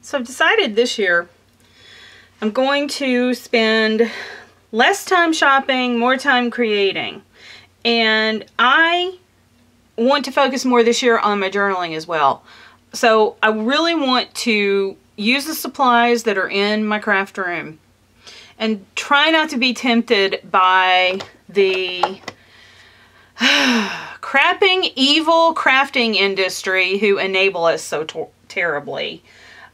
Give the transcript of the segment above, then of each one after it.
So I've decided this year I'm going to spend less time shopping, more time creating. And I want to focus more this year on my journaling as well. So I really want to use the supplies that are in my craft room and try not to be tempted by the evil crafting industry who enable us so terribly.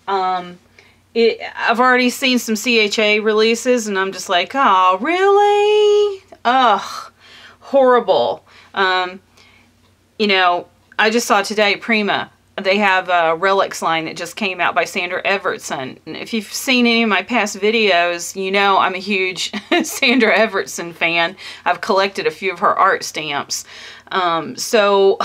I've already seen some CHA releases and I'm just like, oh, really? Ugh, horrible. You know, I just saw today Prima. They have a relics line that just came out by Sandra Evertson. And if you've seen any of my past videos, you know I'm a huge Sandra Evertson fan. I've collected a few of her art stamps. So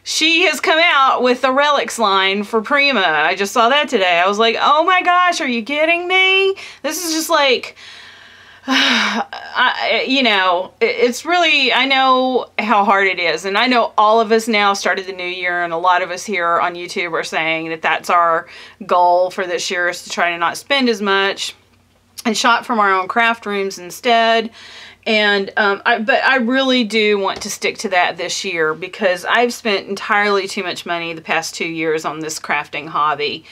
she has come out with the relics line for Prima. I just saw that today. I was like, oh my gosh, are you kidding me? This is just like... you know, it's really, I know how hard it is, and I know all of us now started the new year, and a lot of us here on YouTube are saying that that's our goal for this year, is to try to not spend as much and shop from our own craft rooms instead. And but I really do want to stick to that this year, because I've spent entirely too much money the past 2 years on this crafting hobby.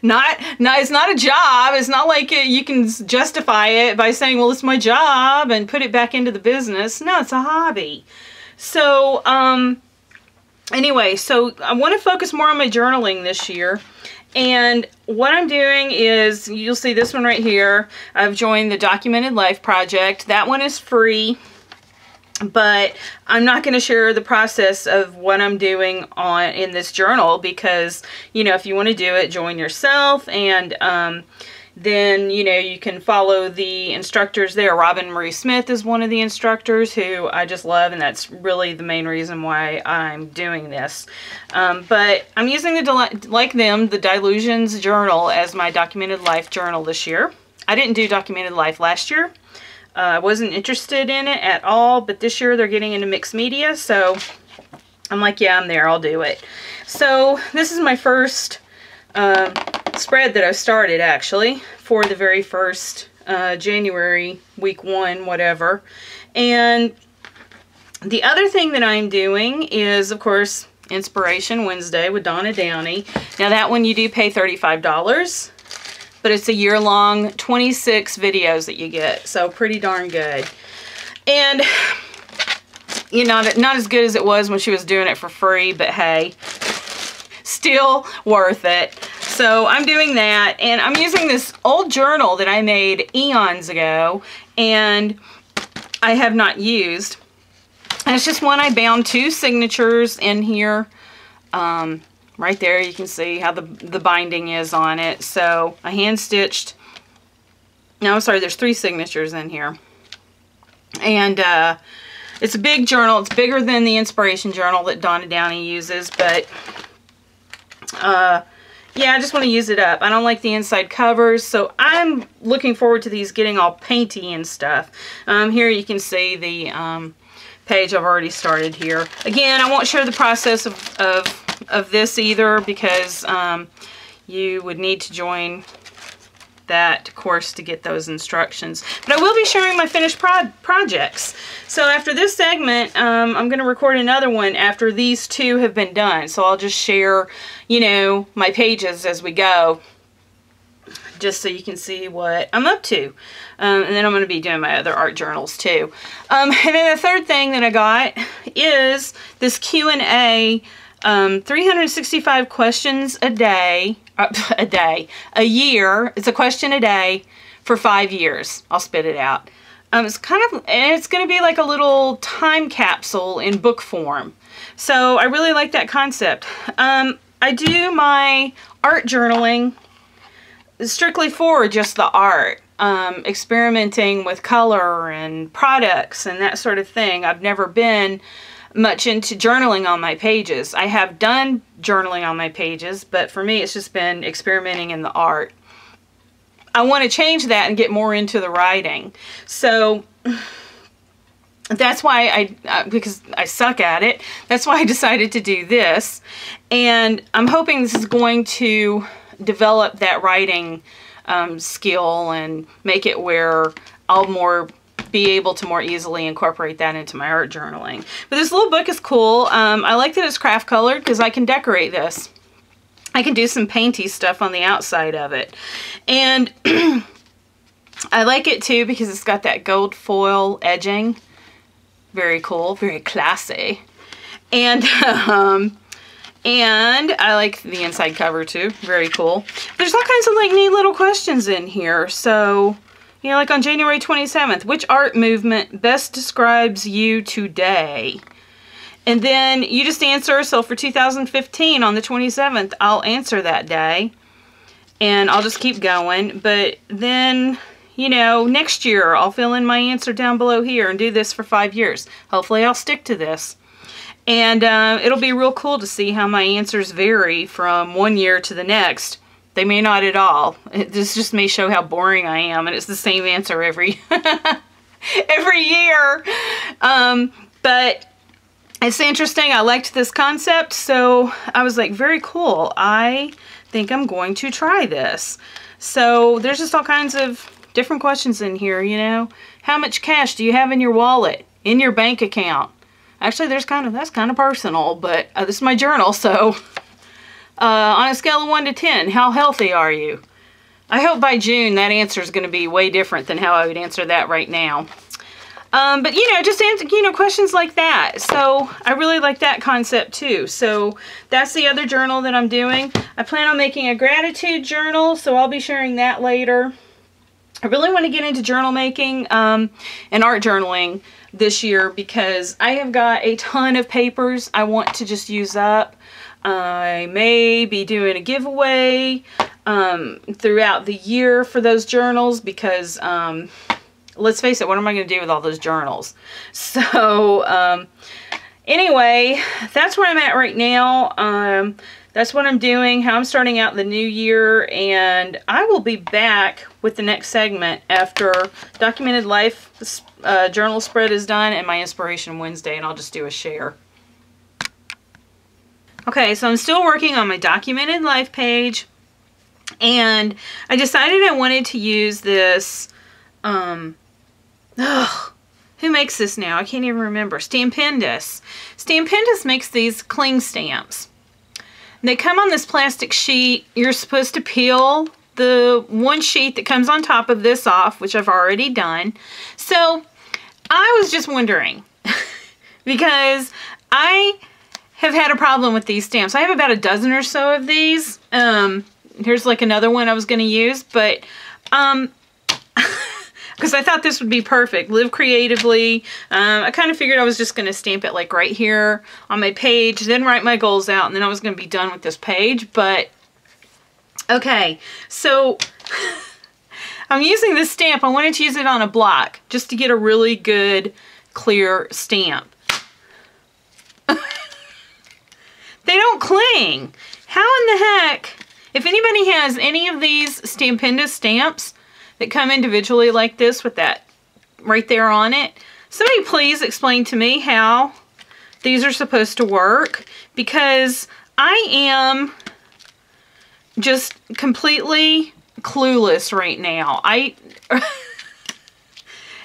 It's not a job. It's not like you can justify it by saying, well, it's my job, and put it back into the business. No, it's a hobby. So, anyway, so I want to focus more on my journaling this year. And what I'm doing is, you'll see this one right here. I've joined the Documented Life Project. That one is free. But I'm not going to share the process of what I'm doing in this journal, because, you know, if you want to do it, join yourself, and then, you know, you can follow the instructors there. Robin Marie Smith is one of the instructors who I just love, and that's really the main reason why I'm doing this. But I'm using the Delusions journal as my Documented Life journal this year. I didn't do Documented Life last year. I wasn't interested in it at all, but this year they're getting into mixed media, so I'm like, yeah, I'm there, I'll do it. So this is my first spread that I started, actually, for the very first January, week 1, whatever. And the other thing that I'm doing is, of course, Inspiration Wednesday with Donna Downey. Now that one you do pay $35. But it's a year-long 26 videos that you get, so pretty darn good. And, you know, not as good as it was when she was doing it for free, but hey, still worth it. So I'm doing that, and I'm using this old journal that I made eons ago, and I have not used. And it's just one I bound 2 signatures in here. Right there, you can see how the binding is on it. So I hand stitched. No, I'm sorry, there's 3 signatures in here. And it's a big journal. It's bigger than the Inspiration journal that Donna Downey uses. But yeah, I just want to use it up. I don't like the inside covers, so I'm looking forward to these getting all painty and stuff. Here you can see the page I've already started here. Again, I won't share the process of this either, because you would need to join that course to get those instructions. But I will be sharing my finished projects. So after this segment, I'm going to record another one after these 2 have been done. So I'll just share, you know, my pages as we go, just so you can see what I'm up to. And then I'm going to be doing my other art journals too. And then the third thing that I got is this Q&A, 365 questions a year. It's a question a day for 5 years. I'll spit it out. It's going to be like a little time capsule in book form. So I really like that concept. I do my art journaling strictly for just the art, experimenting with color and products and that sort of thing. I've never been much into journaling on my pages. I have done journaling on my pages, but for me it's just been experimenting in the art. I want to change that and get more into the writing. So that's why because I suck at it, that's why I decided to do this. And I'm hoping this is going to develop that writing skill and make it where I'll be able to more easily incorporate that into my art journaling. But this little book is cool. I like that it's craft colored because I can decorate this. I can do some painty stuff on the outside of it. And I like it too because it's got that gold foil edging. Very cool, very classy. And and I like the inside cover too. Very cool. There's all kinds of like neat little questions in here. So, you know, like on January 27th, which art movement best describes you today? And then you just answer, so for 2015 on the 27th, I'll answer that day. And I'll just keep going. But then, you know, next year I'll fill in my answer down below here and do this for 5 years. Hopefully I'll stick to this. And it'll be real cool to see how my answers vary from one year to the next. They may not at all. This just may show how boring I am, and it's the same answer every every year. But it's interesting. I liked this concept, so I was like, very cool. I think I'm going to try this. So there's just all kinds of different questions in here, you know. How much cash do you have in your wallet, in your bank account? Actually, that's kind of personal, but this is my journal, so on a scale of 1 to 10, how healthy are you? I hope by June that answer is going to be way different than how I would answer that right now. But, you know, just answer, you know, questions like that. So I really like that concept too. So that's the other journal that I'm doing. I plan on making a gratitude journal, so I'll be sharing that later. I really want to get into journal making and art journaling this year because I have got a ton of papers I want to just use up. I may be doing a giveaway throughout the year for those journals because let's face it, what am I going to do with all those journals? So anyway, that's where I'm at right now. That's what I'm doing, how I'm starting out the new year, and I will be back with the next segment after Documented Life journal spread is done and my Inspiration Wednesday, and I'll just do a share. Okay, so I'm still working on my Documented Life page, and I decided I wanted to use this, who makes this now? I can't even remember. Stampendous. Stampendous makes these cling stamps. They come on this plastic sheet. You're supposed to peel the one sheet that comes on top of this off, which I've already done. So I was just wondering, because I have had a problem with these stamps. I have about a dozen or so of these. Here's like another one I was going to use, but because I thought this would be perfect. Live creatively. I kind of figured I was just going to stamp it like right here on my page, then write my goals out, and then I was going to be done with this page. But, okay, so I'm using this stamp. I wanted to use it on a block just to get a really good, clear stamp. They don't cling. How in the heck, if anybody has any of these Stampendous stamps that come individually like this with that right there on it, somebody please explain to me how these are supposed to work, because I am just completely clueless right now.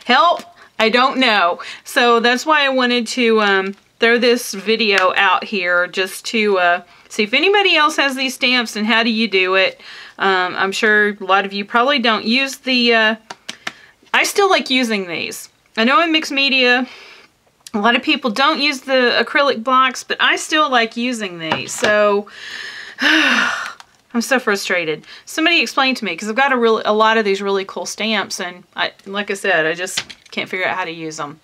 Help, I don't know. So that's why I wanted to throw this video out here just to see if anybody else has these stamps and how do you do it. I'm sure a lot of you probably don't use the, I still like using these. I know in mixed media, a lot of people don't use the acrylic blocks, but I still like using these. So, I'm so frustrated. Somebody explain to me, because I've got a lot of these really cool stamps, and like I said, I just can't figure out how to use them.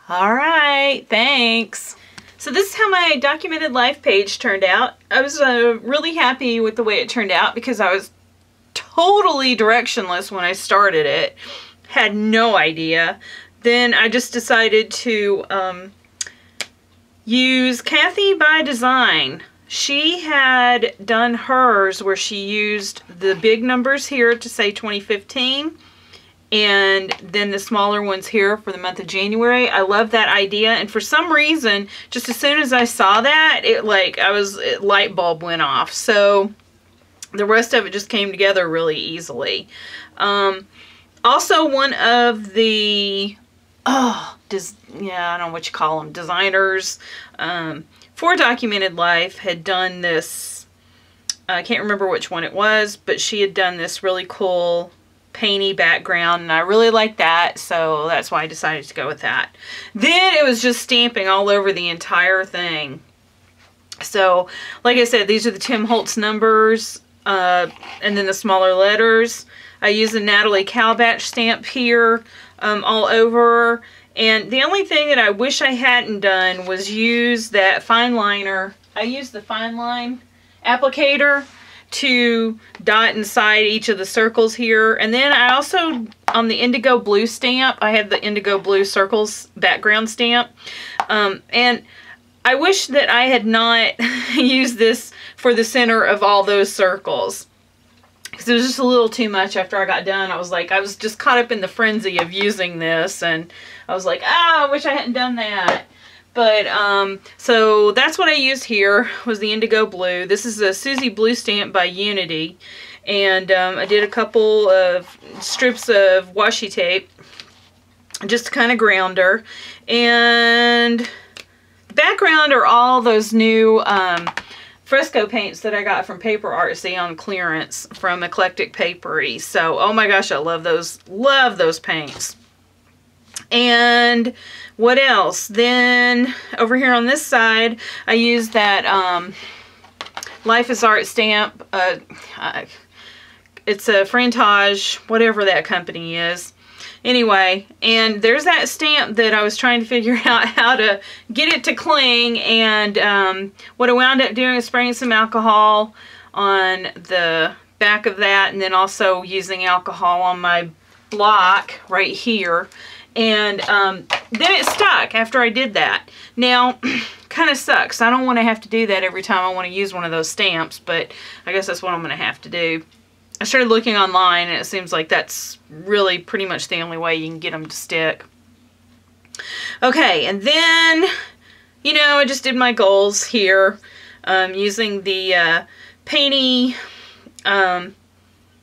All right, thanks. So this is how my Documented Life page turned out. I was really happy with the way it turned out because I was totally directionless when I started it. Had no idea. Then I just decided to use Kathy by Design. She had done hers where she used the big numbers here to say 2015 and then the smaller ones here for the month of January. I love that idea, and for some reason, just as soon as I saw that, light bulb went off. So the rest of it just came together really easily. Also, one of the, I don't know what you call them, designers for Documented Life had done this. I can't remember which one it was, but she had done this really cool painty background, and I really liked that, so that's why I decided to go with that. Then it was just stamping all over the entire thing. So, like I said, these are the Tim Holtz numbers, and then the smaller letters. I use a Natalie Cowbatch stamp here all over. And the only thing that I wish I hadn't done was use that fine liner. I used the fine line applicator to dot inside each of the circles here. And then I also, on the indigo blue stamp, I had the indigo blue circles background stamp. And I wish that I had not used this for the center of all those circles, because it was just a little too much after I got done. I was just caught up in the frenzy of using this, and I was like, I wish I hadn't done that. But, so that's what I used here, was the indigo blue. This is a Susie Blue stamp by Unity, and I did a couple of strips of washi tape just to kind of ground her. And the background are all those new fresco paints that I got from Paper Artsy on clearance from Eclectic Papery. So, oh my gosh, I love those paints. And what else? Then over here on this side, I used that Life is Art stamp. It's a Frantage, whatever that company is. Anyway, and there's that stamp that I was trying to figure out how to get it to cling, and what I wound up doing is spraying some alcohol on the back of that, and then also using alcohol on my block right here, and then it stuck after I did that. Now, kind of sucks. I don't want to have to do that every time I want to use one of those stamps, but I guess that's what I'm going to have to do. I started looking online, and it seems like that's really pretty much the only way you can get them to stick. Okay, and then, you know, I just did my goals here using the painty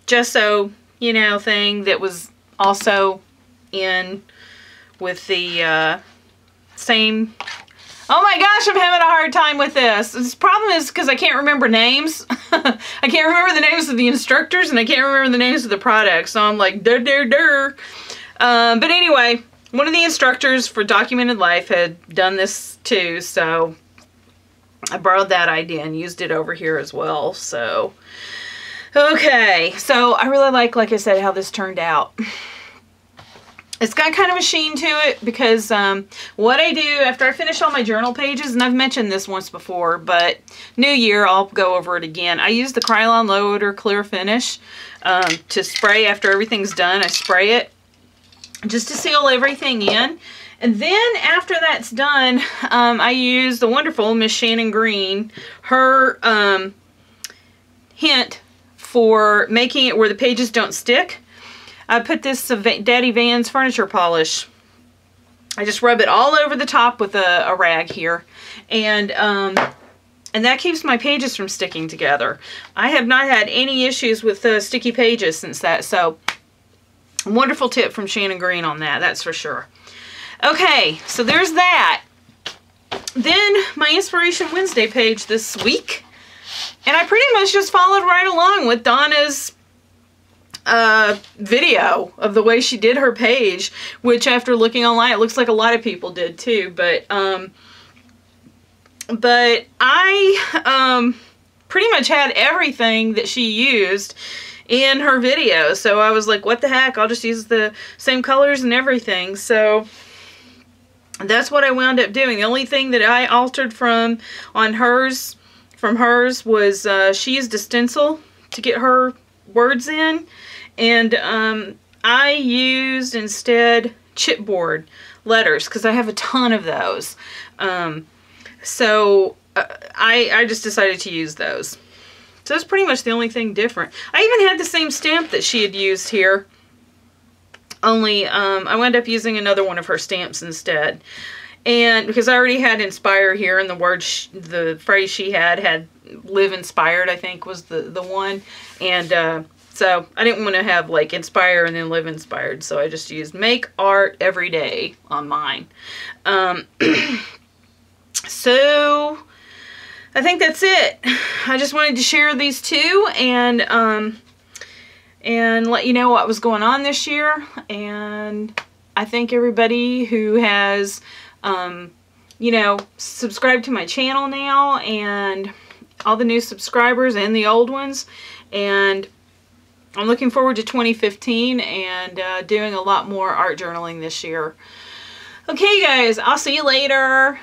gesso, you know, thing that was also in with the same... Oh my gosh, I'm having a hard time with this. The problem is because I can't remember names. I can't remember the names of the instructors, and I can't remember the names of the products. So I'm like, But anyway, one of the instructors for Documented Life had done this too, so I borrowed that idea and used it over here as well. So, okay. So I really like I said, how this turned out. It's got kind of a sheen to it because what I do after I finish all my journal pages, and I've mentioned this once before, but New Year, I'll go over it again. I use the Krylon Low Odor Clear Finish to spray after everything's done. I spray it just to seal everything in. And then after that's done, I use the wonderful Miss Shannon Green, her hint for making it where the pages don't stick. I put this Daddy Van's furniture polish. I just rub it all over the top with a rag here. And that keeps my pages from sticking together. I have not had any issues with sticky pages since that. So, wonderful tip from Shannon Green on that, that's for sure. Okay, so there's that. Then, my Inspiration Wednesday page this week. And I pretty much just followed right along with Donna's video of the way she did her page, which after looking online, it looks like a lot of people did too, but I pretty much had everything that she used in her video, so I was like, what the heck, I'll just use the same colors and everything. So that's what I wound up doing. The only thing that I altered from hers was she used a stencil to get her words in. And I used instead chipboard letters because I have a ton of those. So I just decided to use those. So that's pretty much the only thing different. I even had the same stamp that she had used here only I wound up using another one of her stamps instead. And because I already had inspire here, and the word, the phrase she had live inspired, I think was the one. And so I didn't want to have like inspire and then live inspired. So I just used make art every day on mine. So I think that's it. I just wanted to share these two and let you know what was going on this year. And I thank everybody who has, you know, subscribed to my channel now, and all the new subscribers and the old ones. And I'm looking forward to 2015 and doing a lot more art journaling this year. Okay, guys, I'll see you later.